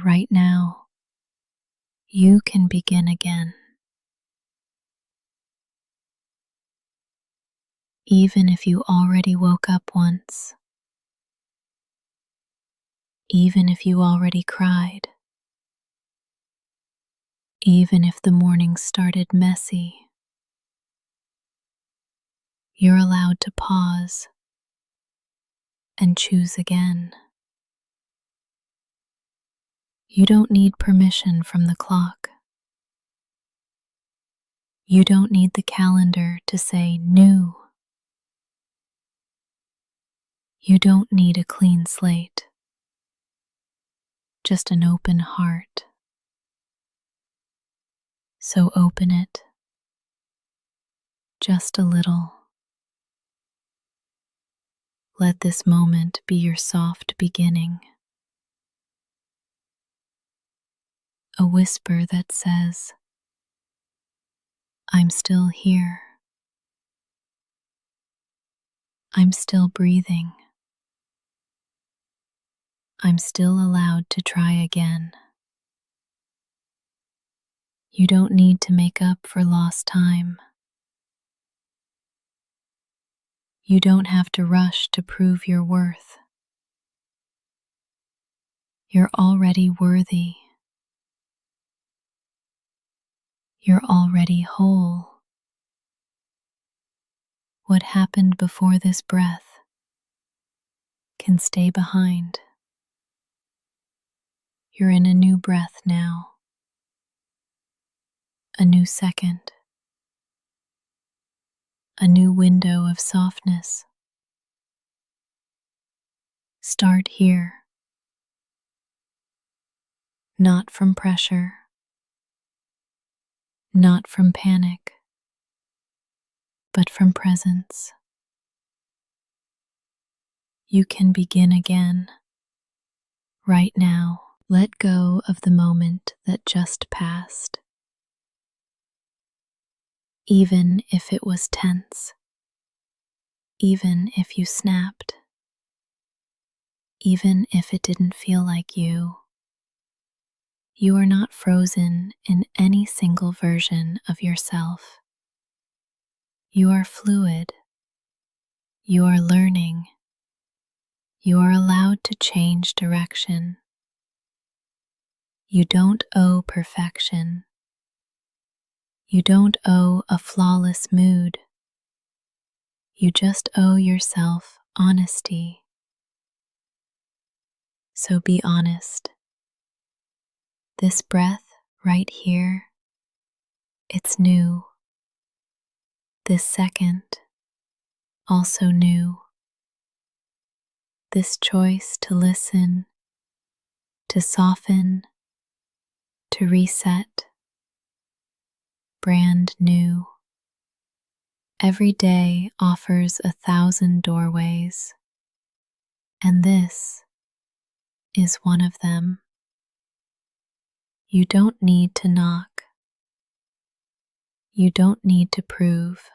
right now, you can begin again. Even if you already woke up once, even if you already cried, even if the morning started messy, you're allowed to pause and choose again. You don't need permission from the clock. You don't need the calendar to say new. You don't need a clean slate, just an open heart. So open it, just a little. Let this moment be your soft beginning. A whisper that says, I'm still here. I'm still breathing. I'm still allowed to try again. You don't need to make up for lost time. You don't have to rush to prove your worth. You're already worthy. You're already whole. What happened before this breath can stay behind. You're in a new breath now, a new second, a new window of softness. Start here, not from pressure, not from panic, but from presence. You can begin again, right now. Let go of the moment that just passed. Even if it was tense, even if you snapped, even if it didn't feel like you are not frozen in any single version of yourself. You are fluid. You are learning. You are allowed to change direction. You don't owe perfection. You don't owe a flawless mood. You just owe yourself honesty. So be honest. This breath right here, it's new. This second, also new. This choice to listen, to soften, to reset, brand new. Every day offers 1,000 doorways, and this is one of them. You don't need to knock. You don't need to prove.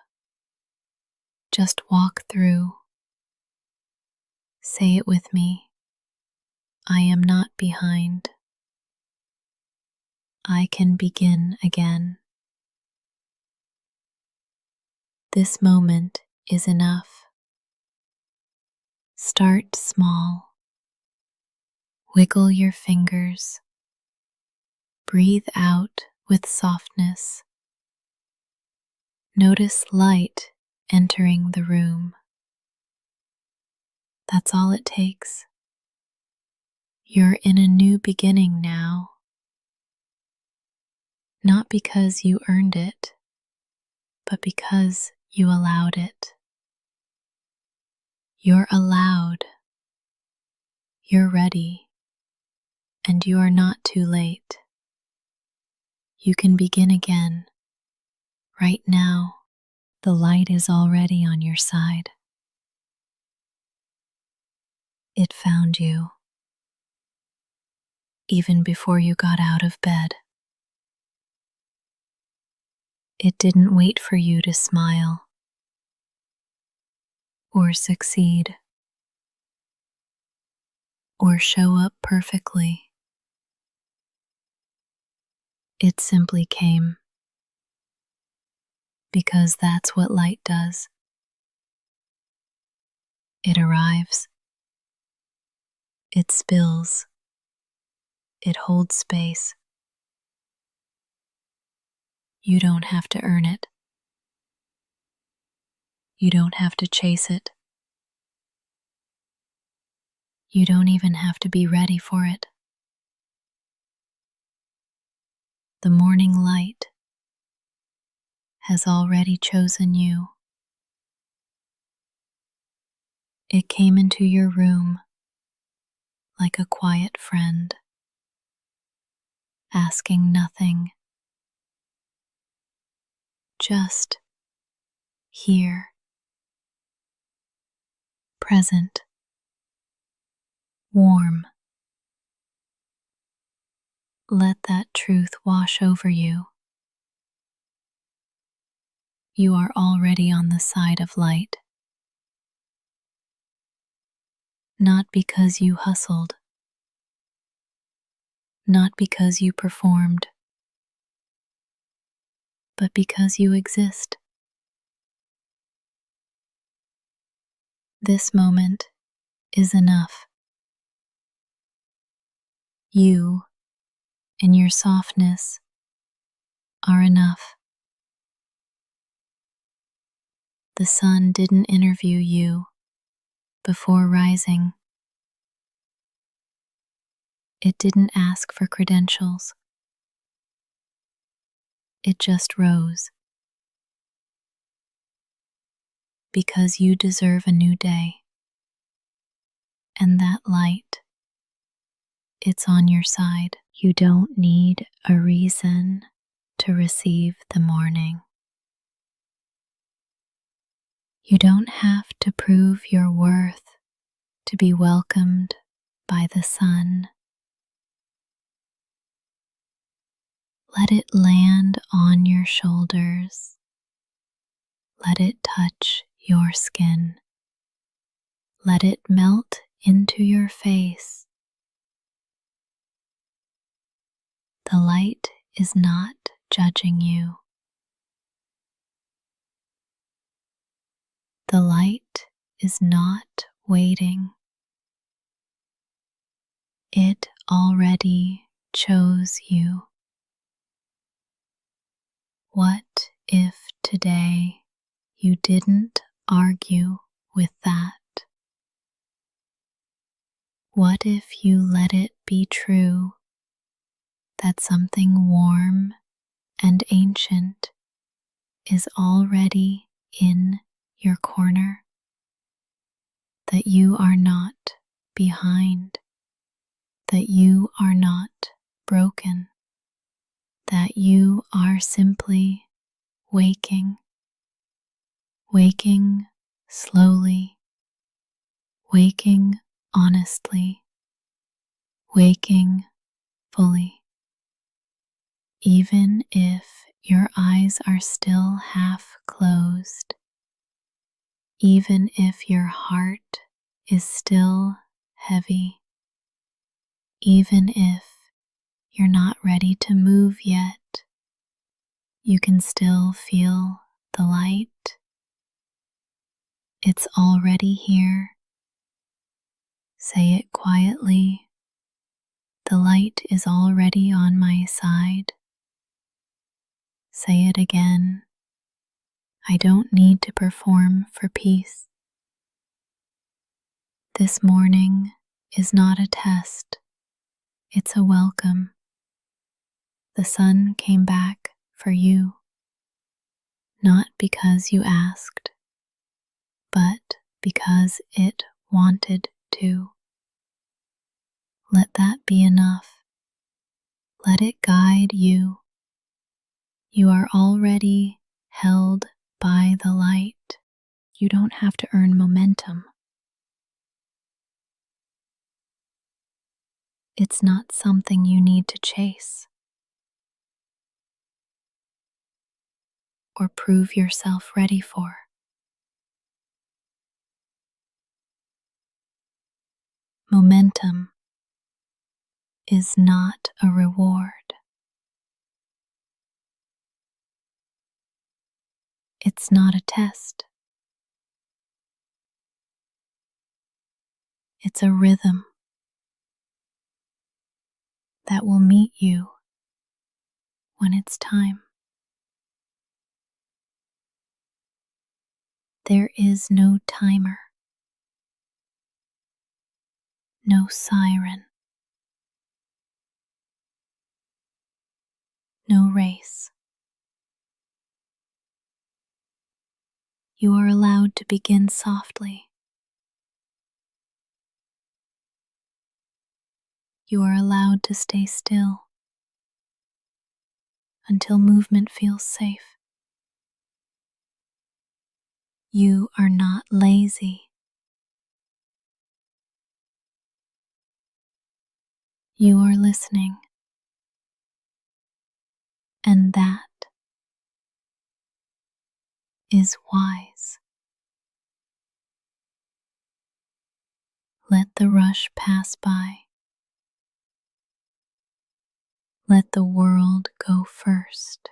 Just walk through. Say it with me. I am not behind. I can begin again. This moment is enough. Start small. Wiggle your fingers. Breathe out with softness. Notice light entering the room. That's all it takes. You're in a new beginning now. Not because you earned it, but because you allowed it. You're allowed. You're ready. And you are not too late. You can begin again. Right now, the light is already on your side. It found you, even before you got out of bed. It didn't wait for you to smile or succeed or show up perfectly. It simply came because that's what light does. It arrives, it spills, it holds space. You don't have to earn it. You don't have to chase it. You don't even have to be ready for it. The morning light has already chosen you. It came into your room like a quiet friend, asking nothing, just here, present, warm. Let that truth wash over you. You are already on the side of light. Not because you hustled, not because you performed, but because you exist. This moment is enough. You, in your softness, are enough. The sun didn't interview you before rising. It didn't ask for credentials. It just rose. Because you deserve a new day. And that light, it's on your side. You don't need a reason to receive the morning. You don't have to prove your worth to be welcomed by the sun. Let it land on your shoulders. Let it touch your skin. Let it melt into your face. The light is not judging you. The light is not waiting. It already chose you. What if today you didn't argue with that? What if you let it be true that something warm and ancient is already in your corner? That you are not behind, that you are not broken, that you are simply waking, waking slowly, waking honestly, waking fully. Even if your eyes are still half closed, even if your heart is still heavy, even if you're not ready to move yet, you can still feel the light. It's already here. Say it quietly. The light is already on my side. Say it again. I don't need to perform for peace. This morning is not a test. It's a welcome. The sun came back for you, not because you asked, but because it wanted to. Let that be enough. Let it guide you. You are already held by the light. You don't have to earn momentum. It's not something you need to chase or prove yourself ready for. Momentum is not a reward. It's not a test. It's a rhythm that will meet you when it's time. There is no timer, no siren, no race. You are allowed to begin softly. You are allowed to stay still until movement feels safe. You are not lazy. You are listening. And that is wise. Let the rush pass by. Let the world go first.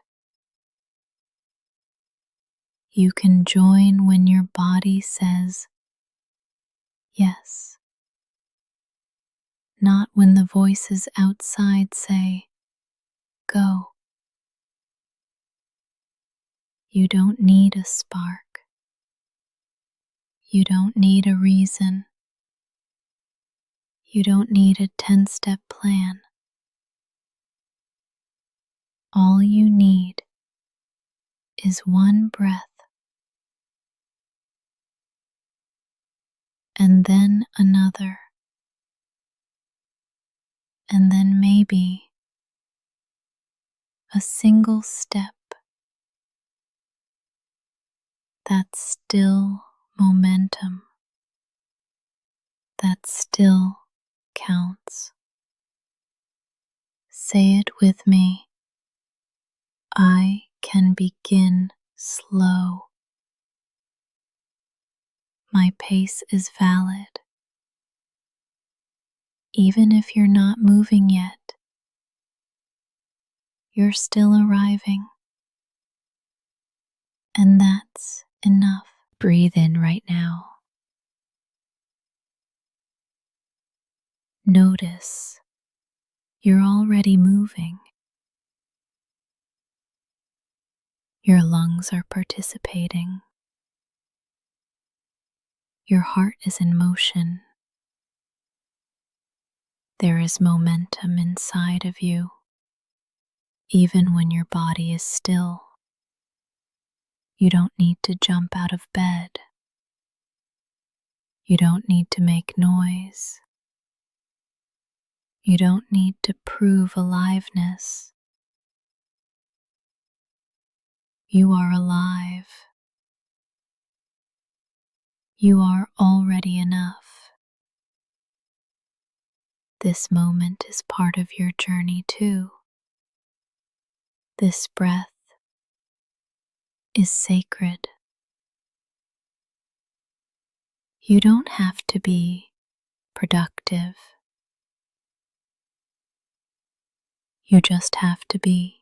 You can join when your body says yes, not when the voices outside say go. You don't need a spark. You don't need a reason. You don't need a 10-step plan. All you need is one breath, and then another, and then maybe a single step. That's still momentum. That still counts. Say it with me. I can begin slow. My pace is valid. Even if you're not moving yet, you're still arriving. And that's enough. Breathe in right now. Notice you're already moving. Your lungs are participating. Your heart is in motion. There is momentum inside of you, even when your body is still. You don't need to jump out of bed. You don't need to make noise. You don't need to prove aliveness. You are alive. You are already enough. This moment is part of your journey too. This breath is sacred. You don't have to be productive. You just have to be.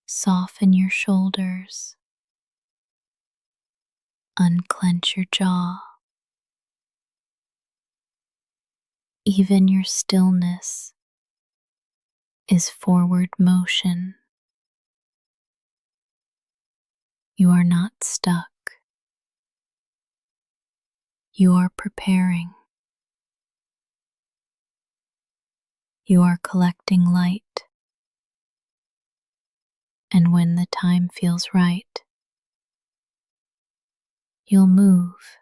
Soften your shoulders. Unclench your jaw. Even your stillness is forward motion. You are not stuck. You are preparing. You are collecting light. And when the time feels right, you'll move.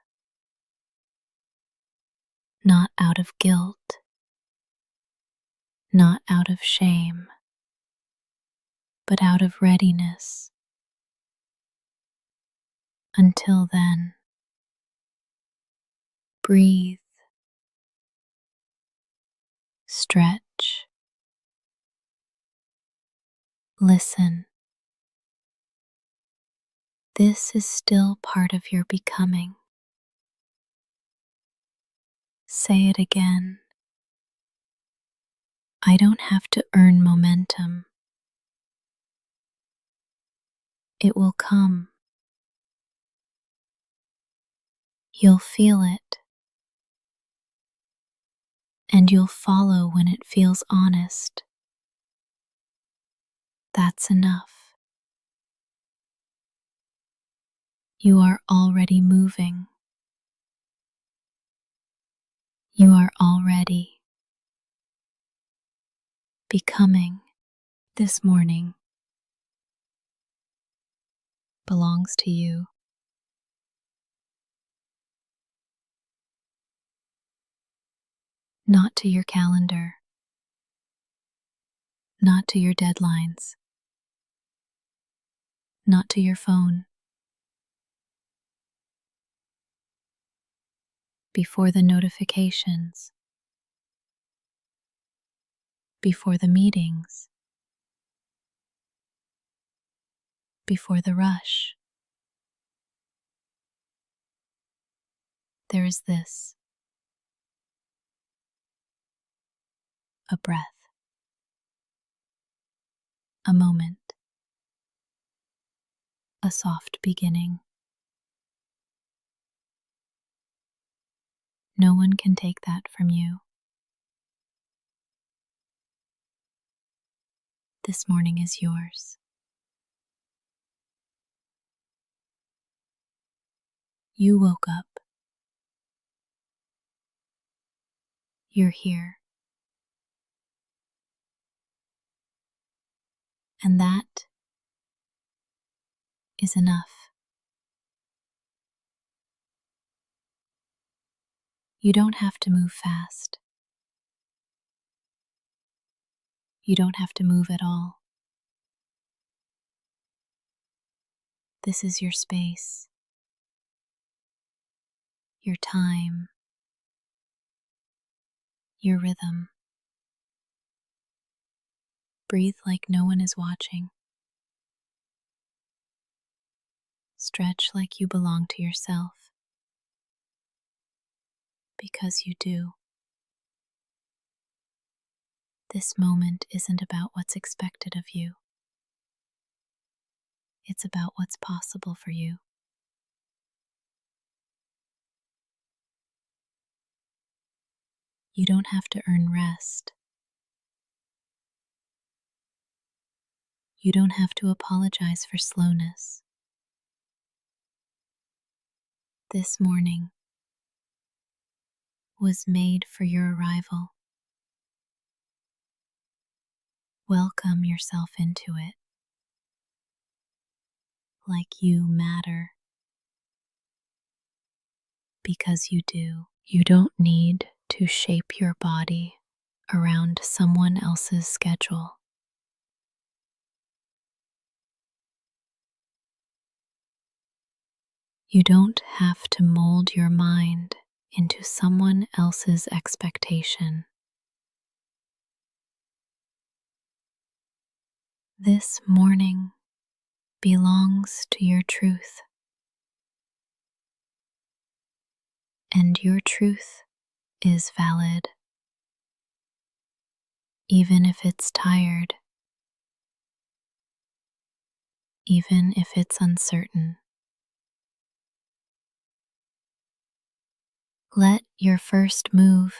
Not out of guilt, not out of shame, but out of readiness. Until then, breathe, stretch, listen. This is still part of your becoming. Say it again. I don't have to earn momentum. It will come. You'll feel it, and you'll follow when it feels honest. That's enough. You are already moving. You are already becoming. This morning belongs to you. Not to your calendar, not to your deadlines, not to your phone. Before the notifications, before the meetings, before the rush, there is this: a breath, a moment, a soft beginning. No one can take that from you. This morning is yours. You woke up. You're here. And that is enough. You don't have to move fast. You don't have to move at all. This is your space, your time, your rhythm. Breathe like no one is watching. Stretch like you belong to yourself, because you do. This moment isn't about what's expected of you. It's about what's possible for you. You don't have to earn rest. You don't have to apologize for slowness. This morning was made for your arrival. Welcome yourself into it, like you matter, because you do. You don't need to shape your body around someone else's schedule. You don't have to mold your mind into someone else's expectation. This morning belongs to your truth, and your truth is valid, even if it's tired, even if it's uncertain. Let your first move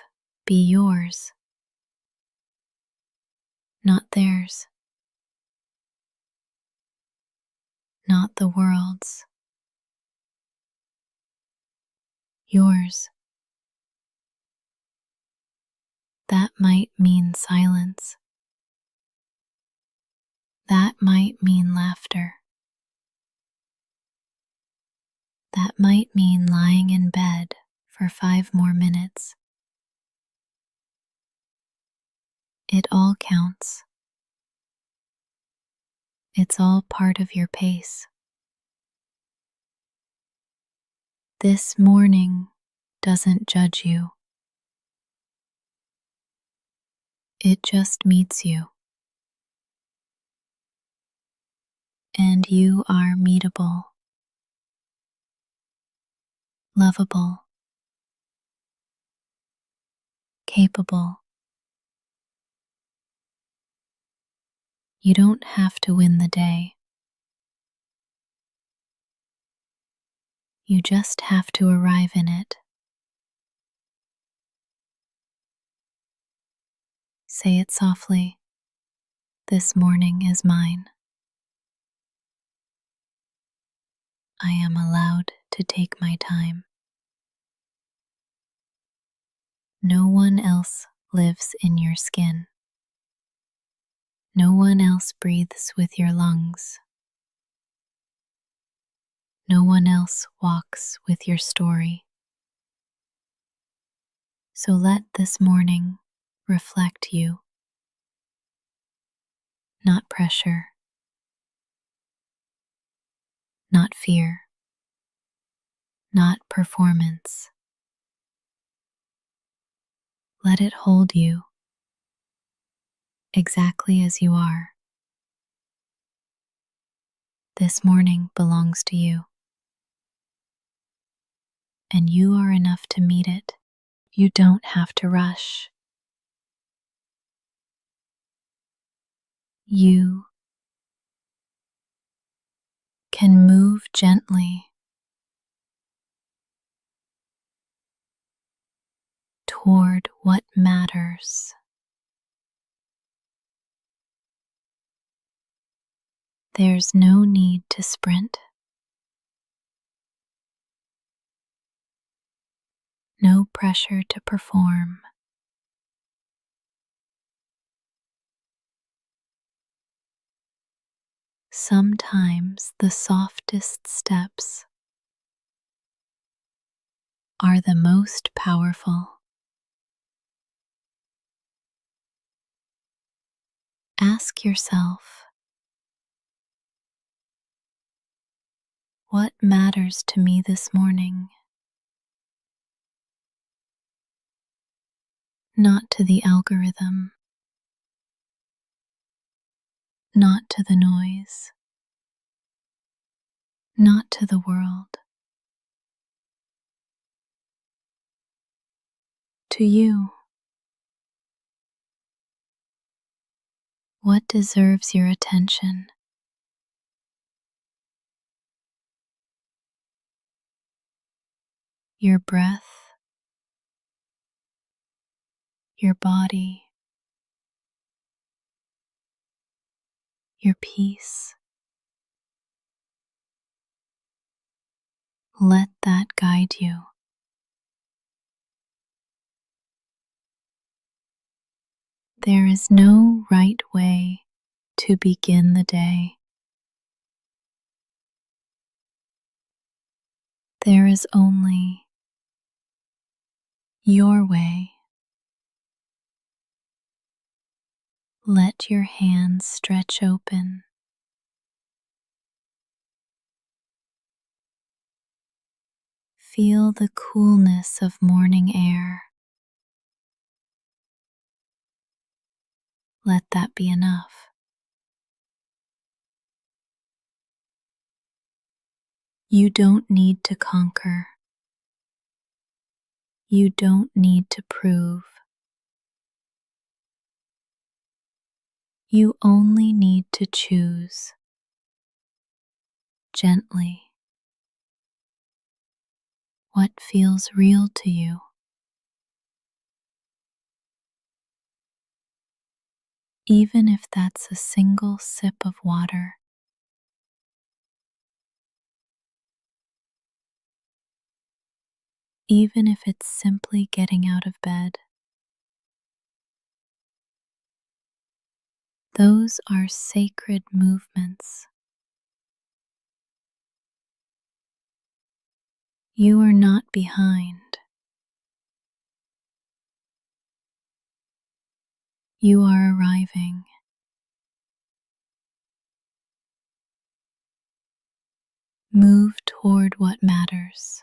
be yours, not theirs, not the world's. Yours. That might mean silence. That might mean laughter. That might mean lying in bed for 5 more minutes. It all counts. It's all part of your pace. This morning doesn't judge you. It just meets you. And you are meetable, lovable, capable. You don't have to win the day. You just have to arrive in it. Say it softly. This morning is mine. I am allowed to take my time. No one else lives in your skin. No one else breathes with your lungs. No one else walks with your story. So let this morning reflect you, not pressure, not fear, not performance. Let it hold you exactly as you are. This morning belongs to you, and you are enough to meet it. You don't have to rush. You can move gently toward what matters. There's no need to sprint, no pressure to perform. Sometimes the softest steps are the most powerful. Ask yourself, what matters to me this morning? Not to the algorithm, not to the noise, not to the world. To you, what deserves your attention? Your breath, your body, your peace. Let that guide you. There is no right way to begin the day. There is only your way. Let your hands stretch open. Feel the coolness of morning air. Let that be enough. You don't need to conquer. You don't need to prove. You only need to choose gently what feels real to you. Even if that's a single sip of water, even if it's simply getting out of bed. Those are sacred movements. You are not behind. You are arriving. Move toward what matters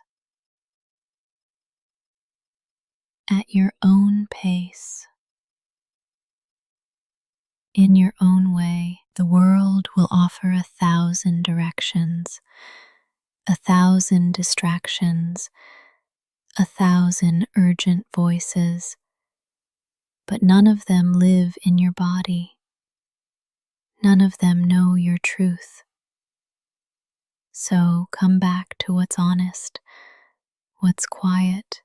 at your own pace, in your own way. The world will offer 1,000 directions, 1,000 distractions, 1,000 urgent voices, but none of them live in your body. None of them know your truth. So come back to what's honest, what's quiet,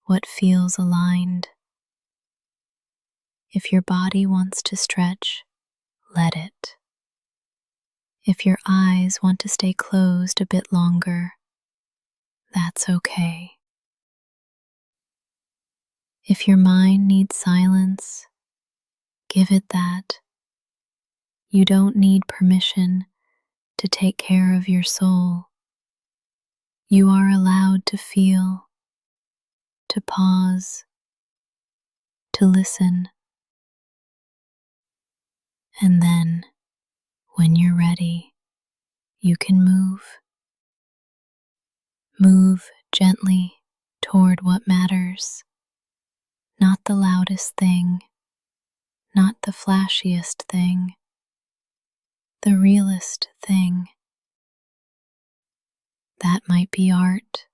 what feels aligned. If your body wants to stretch, let it. If your eyes want to stay closed a bit longer, that's okay. If your mind needs silence, give it that. You don't need permission to take care of your soul. You are allowed to feel, to pause, to listen. And then, when you're ready, you can move. Move gently toward what matters. Not the loudest thing, not the flashiest thing, the realest thing. That might be art,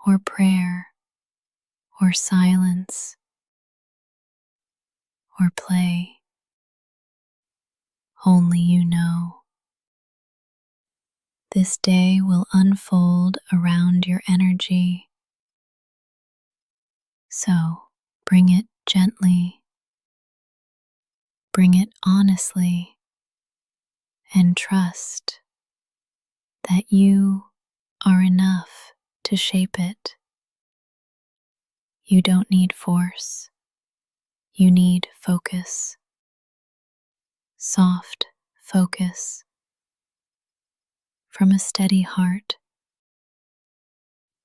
or prayer, or silence, or play. Only you know. This day will unfold around your energy. So bring it gently, bring it honestly, and trust that you are enough to shape it. You don't need force, you need focus. Soft focus from a steady heart.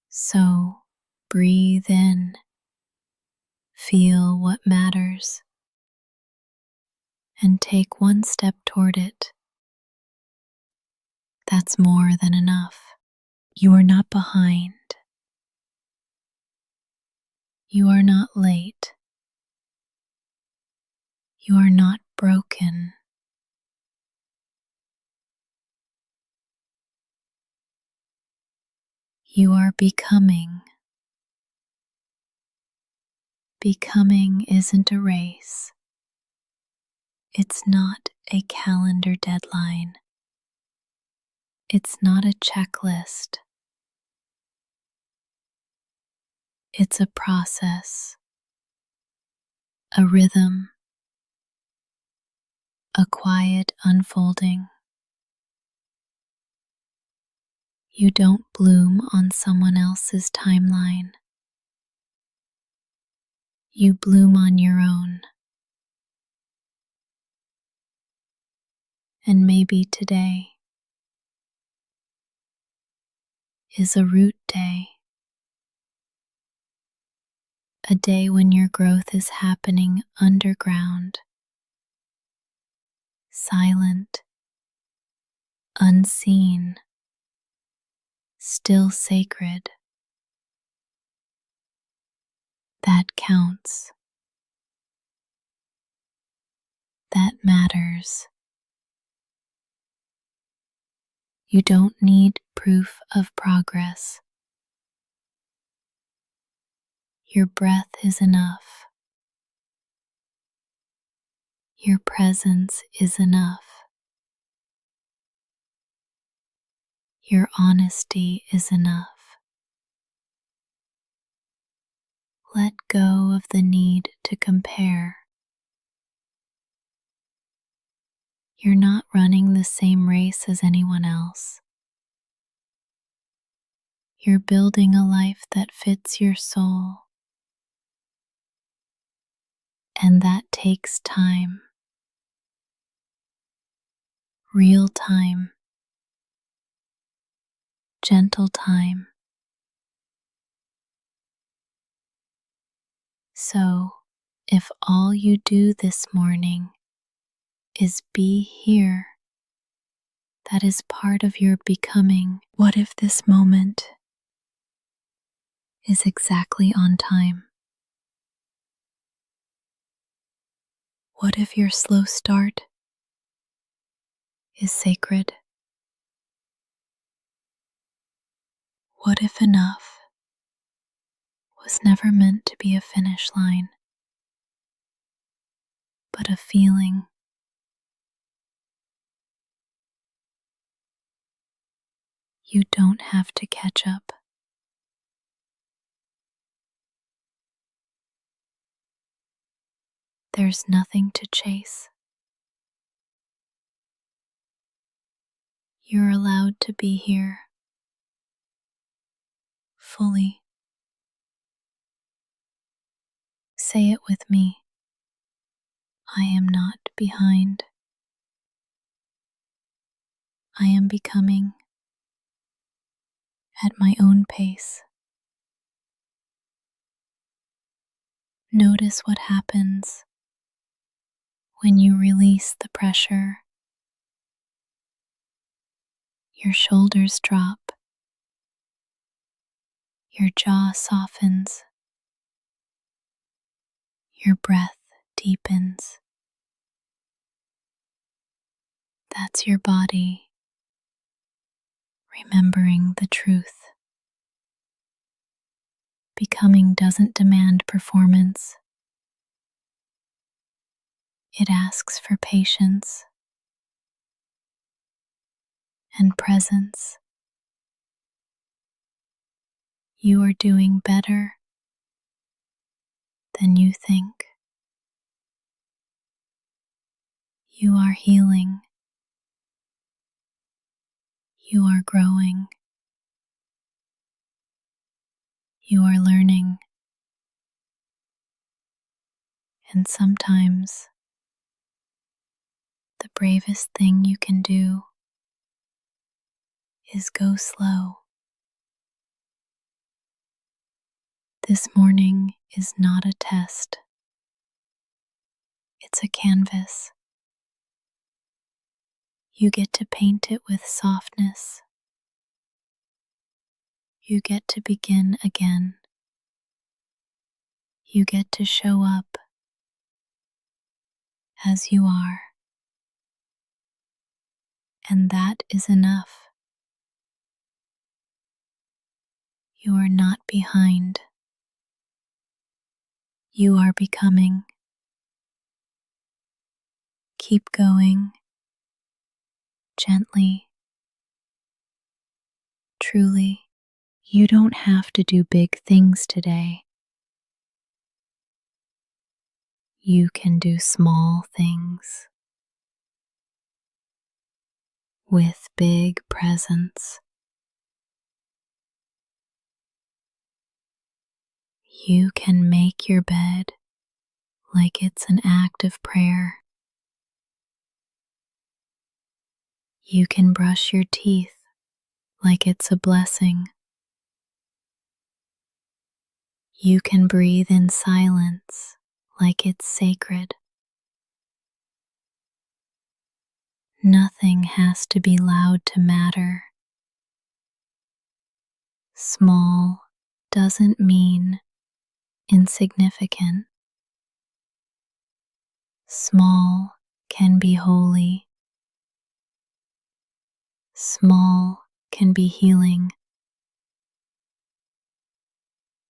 So breathe in, feel what matters, and take one step toward it. That's more than enough. You are not behind. You are not late. You are not broken. You are becoming. Becoming isn't a race. It's not a calendar deadline. It's not a checklist. It's a process, a rhythm, a quiet unfolding. You don't bloom on someone else's timeline. You bloom on your own. And maybe today is a root day. A day when your growth is happening underground, silent, unseen, still sacred. That counts. That matters. You don't need proof of progress. Your breath is enough. Your presence is enough. Your honesty is enough. Let go of the need to compare. You're not running the same race as anyone else. You're building a life that fits your soul. And that takes time. Real time. Gentle time. So, if all you do this morning is be here, that is part of your becoming. What if this moment is exactly on time? What if your slow start is sacred? What if enough was never meant to be a finish line, but a feeling? You don't have to catch up. There's nothing to chase. You're allowed to be here fully. Say it with me. I am not behind. I am becoming at my own pace. Notice what happens when you release the pressure. Your shoulders drop. Your jaw softens. Your breath deepens. That's your body remembering the truth. Becoming doesn't demand performance. It asks for patience and presence. You are doing better than you think. You are healing. You are growing. You are learning. And sometimes the bravest thing you can do is go slow. This morning is not a test. It's a canvas. You get to paint it with softness. You get to begin again. You get to show up as you are. And that is enough. You are not behind. You are becoming. Keep going, gently, truly. You don't have to do big things today. You can do small things with big presence. You can make your bed like it's an act of prayer. You can brush your teeth like it's a blessing. You can breathe in silence like it's sacred. Nothing has to be loud to matter. Small doesn't mean insignificant. Small can be holy. Small can be healing.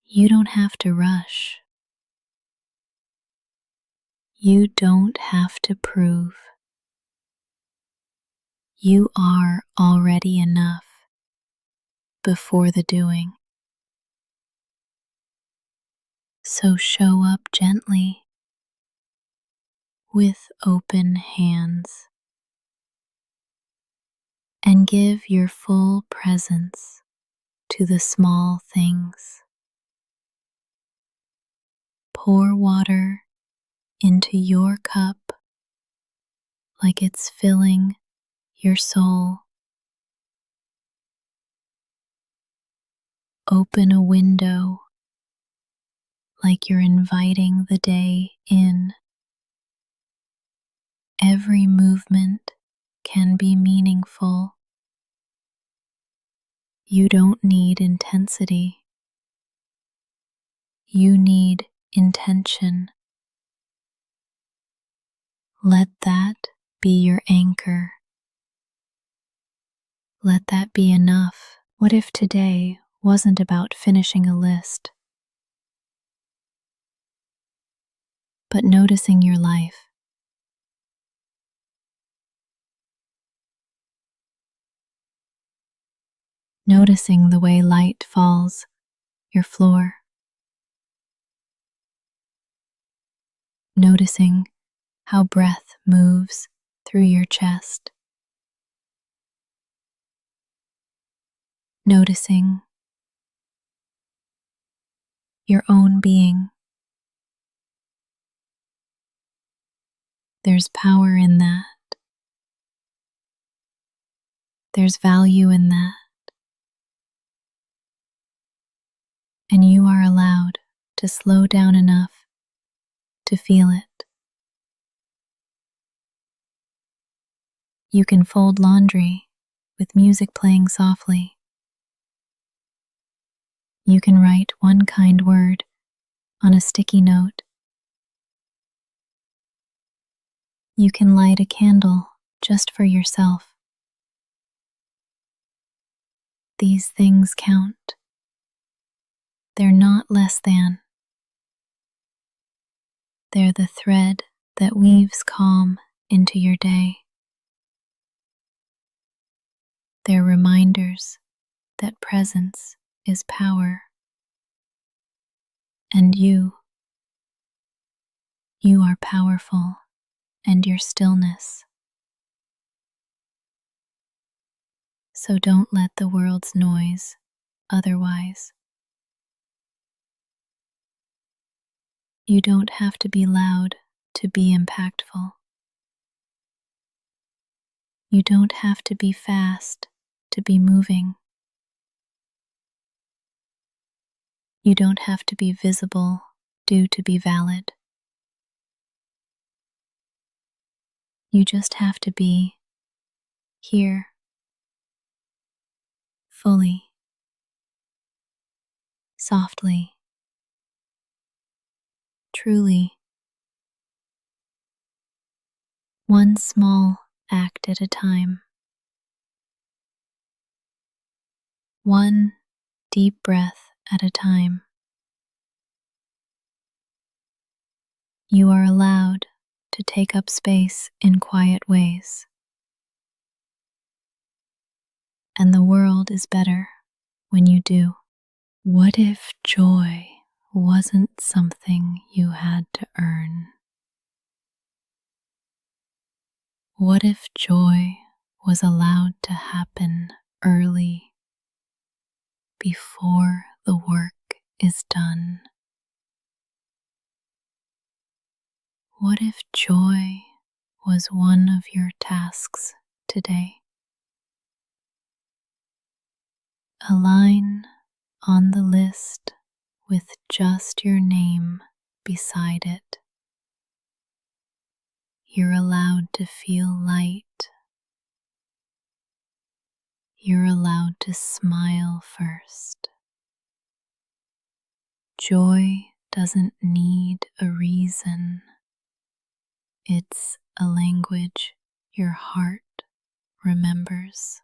You don't have to rush. You don't have to prove. You are already enough before the doing. So show up gently with open hands and give your full presence to the small things. Pour water into your cup like it's filling your soul. Open a window like you're inviting the day in. Every movement can be meaningful. You don't need intensity. You need intention. Let that be your anchor. Let that be enough. What if today wasn't about finishing a list, but noticing your life? noticing the way light falls your floor, noticing how breath moves through your chest, noticing your own being. There's power in that. There's value in that. And you are allowed to slow down enough to feel it. You can fold laundry with music playing softly. You can write one kind word on a sticky note. You can light a candle just for yourself. These things count. They're not less than. They're the thread that weaves calm into your day. They're reminders that presence is power. And you are powerful, and your stillness. So don't let the world's noise otherwise. You don't have to be loud to be impactful. You don't have to be fast to be moving. You don't have to be visible due to be valid. You just have to be here, fully, softly, truly. One small act at a time. One deep breath at a time. You are allowed to take up space in quiet ways. And the world is better when you do. What if joy wasn't something you had to earn? What if joy was allowed to happen early, before the work is done? What if joy was one of your tasks today? A line on the list with just your name beside it. You're allowed to feel light. You're allowed to smile first. Joy doesn't need a reason. It's a language your heart remembers.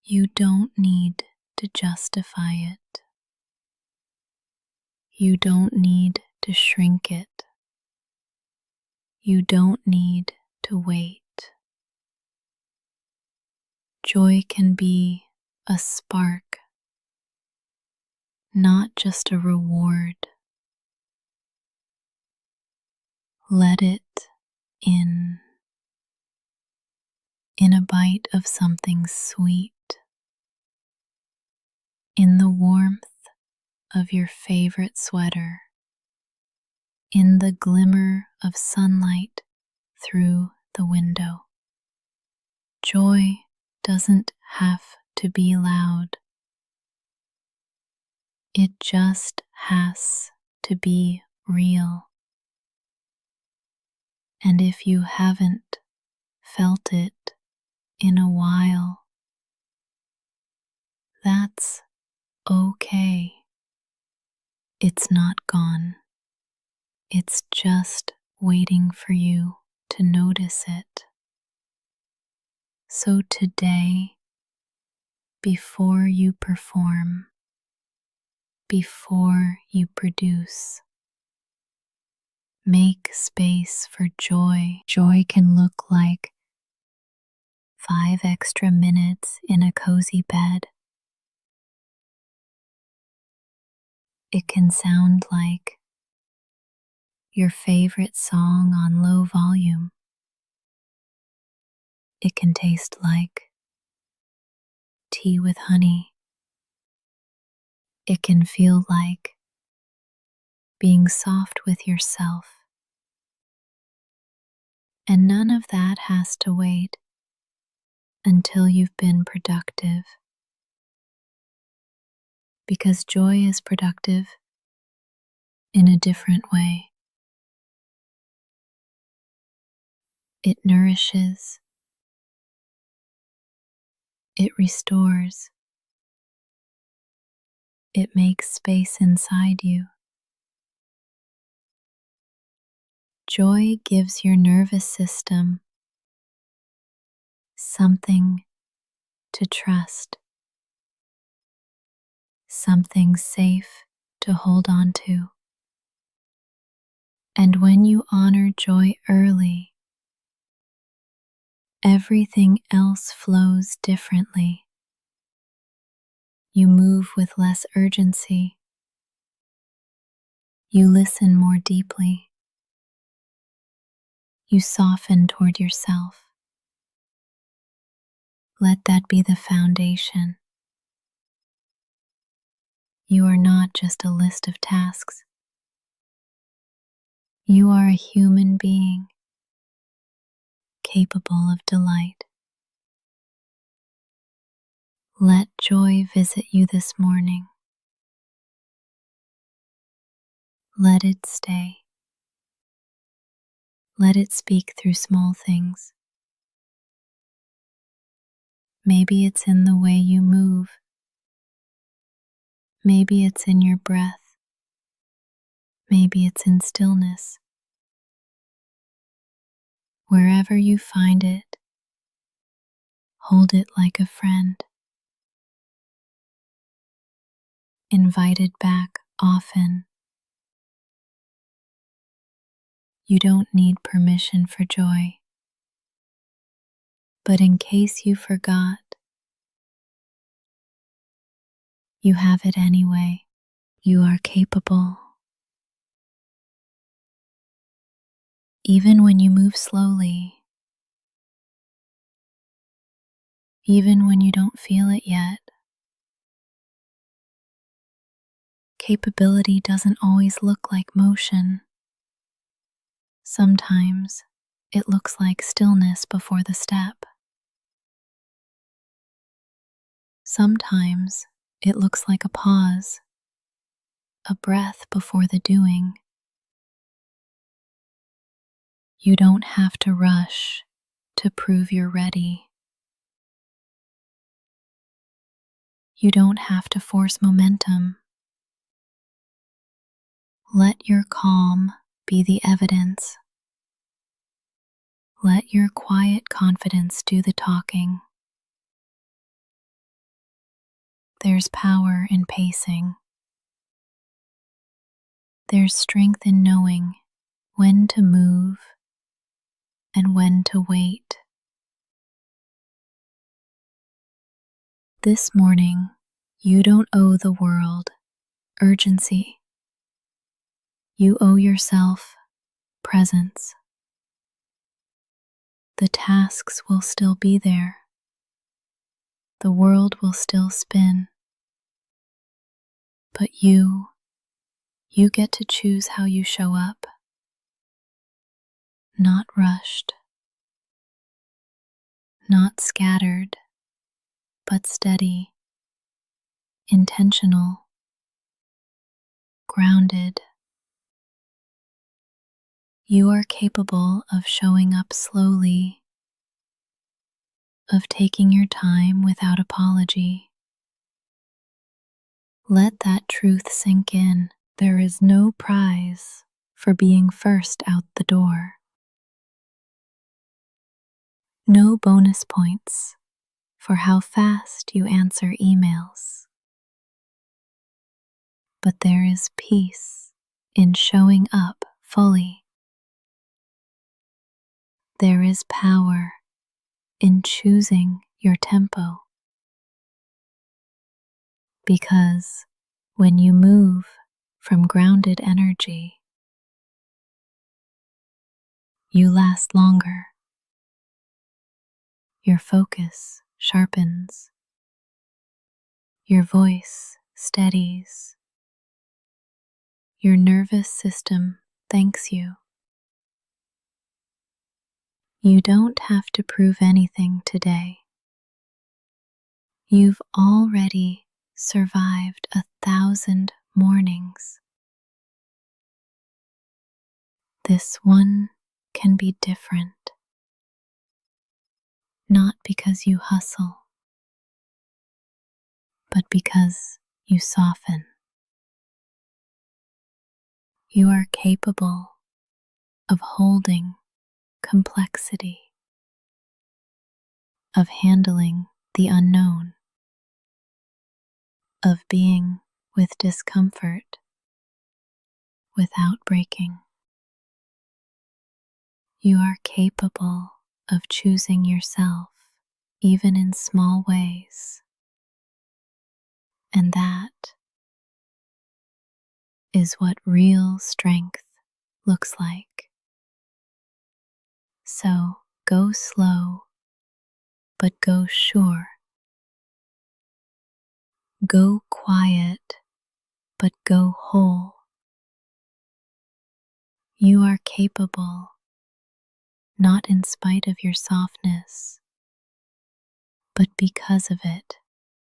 You don't need to justify it. You don't need to shrink it. You don't need to wait. Joy can be a spark, not just a reward. Let it in a bite of something sweet, in the warmth of your favorite sweater, in the glimmer of sunlight through the window. Joy doesn't have to be loud. It just has to be real. And if you haven't felt it in a while, that's okay. It's not gone. It's just waiting for you to notice it. So today, before you perform, before you produce, make space for joy. Joy can look like 5 extra minutes in a cozy bed. It can sound like your favorite song on low volume. It can taste like tea with honey. It can feel like being soft with yourself. And none of that has to wait until you've been productive. Because joy is productive in a different way. It nourishes, it restores, it makes space inside you. Joy gives your nervous system something to trust, something safe to hold on to. And when you honor joy early, everything else flows differently. You move with less urgency. You listen more deeply. You soften toward yourself. Let that be the foundation. You are not just a list of tasks. You are a human being capable of delight. Let joy visit you this morning. Let it stay. Let it speak through small things. Maybe it's in the way you move. Maybe it's in your breath. Maybe it's in stillness. Wherever you find it, hold it like a friend. Invite it back often. You don't need permission for joy. But in case you forgot, you have it anyway. You are capable. Even when you move slowly, even when you don't feel it yet, capability doesn't always look like motion. Sometimes it looks like stillness before the step. Sometimes it looks like a pause, a breath before the doing. You don't have to rush to prove you're ready. You don't have to force momentum. Let your calm be the evidence. Let your quiet confidence do the talking. There's power in pacing. There's strength in knowing when to move and when to wait. This morning, you don't owe the world urgency. You owe yourself presence. The tasks will still be there. The world will still spin. But you get to choose how you show up. Not rushed, not scattered, but steady, intentional, grounded. You are capable of showing up slowly, of taking your time without apology. Let that truth sink in. There is no prize for being first out the door. No bonus points for how fast you answer emails. But there is peace in showing up fully. There is power in choosing your tempo, because when you move from grounded energy, you last longer. Your focus sharpens, your voice steadies, your nervous system thanks you. You don't have to prove anything today. You've already survived 1,000 mornings. This one can be different, not because you hustle, but because you soften. You are capable of holding complexity, of handling the unknown, of being with discomfort without breaking. You are capable of choosing yourself even in small ways, and that is what real strength looks like. So go slow, but go sure. Go quiet, but go whole. You are capable, not in spite of your softness, but because of it.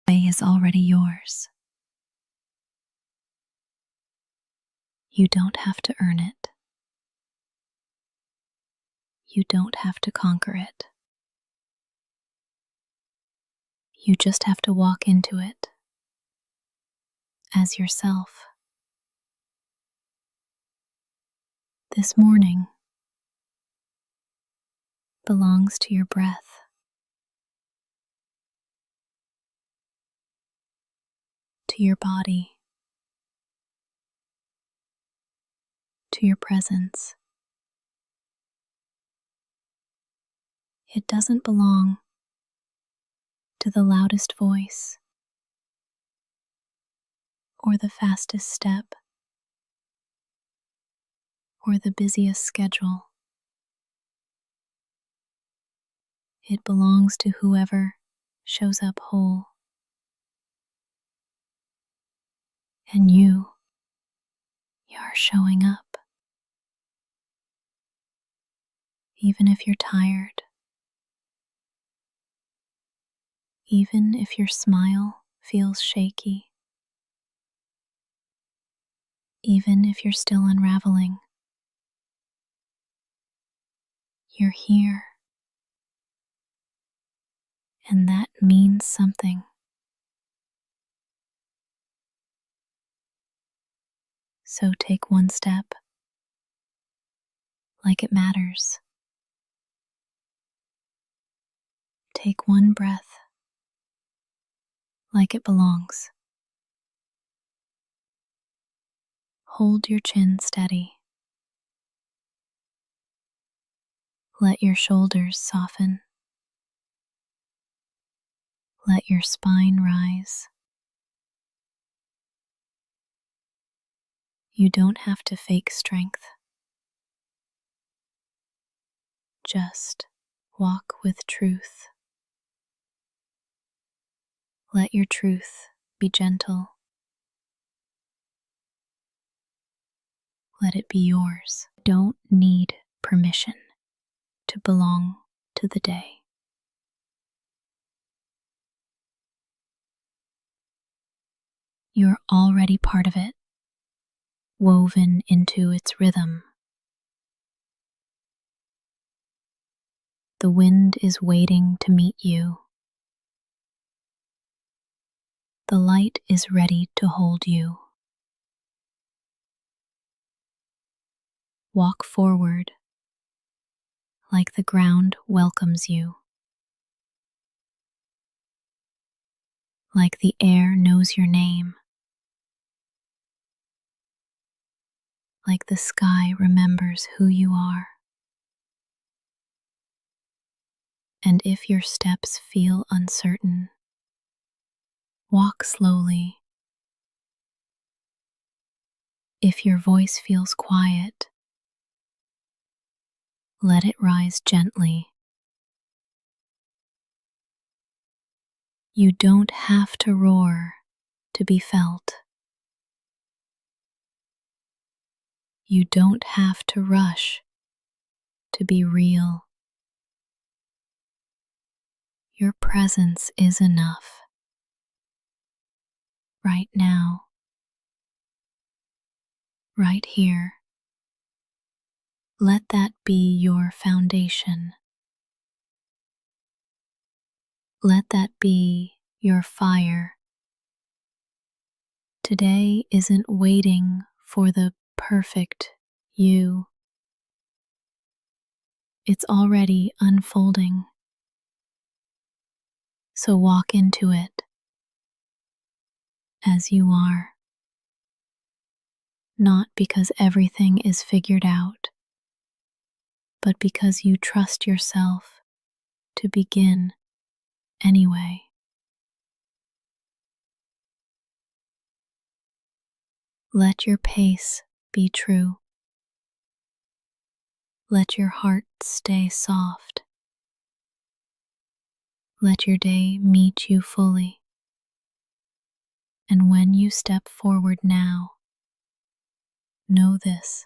The way is already yours. You don't have to earn it. You don't have to conquer it. You just have to walk into it as yourself. This morning belongs to your breath, to your body, to your presence. It doesn't belong to the loudest voice or the fastest step or the busiest schedule. It belongs to whoever shows up whole. And you're showing up. Even if you're tired, even if your smile feels shaky, even if you're still unraveling, you're here. And that means something. So take one step like it matters. Take one breath like it belongs. Hold your chin steady. Let your shoulders soften. Let your spine rise. You don't have to fake strength. Just walk with truth. Let your truth be gentle. Let it be yours. Don't need permission to belong to the day. You're already part of it, woven into its rhythm. The wind is waiting to meet you. The light is ready to hold you. Walk forward like the ground welcomes you, like the air knows your name, like the sky remembers who you are. And if your steps feel uncertain, walk slowly. If your voice feels quiet, let it rise gently. You don't have to roar to be felt. You don't have to rush to be real. Your presence is enough. Right now, right here. Let that be your foundation. Let that be your fire. Today isn't waiting for the perfect you. It's already unfolding. So walk into it as you are. Not because everything is figured out, but because you trust yourself to begin anyway. Let your pace be true. Let your heart stay soft. Let your day meet you fully. And when you step forward now, know this: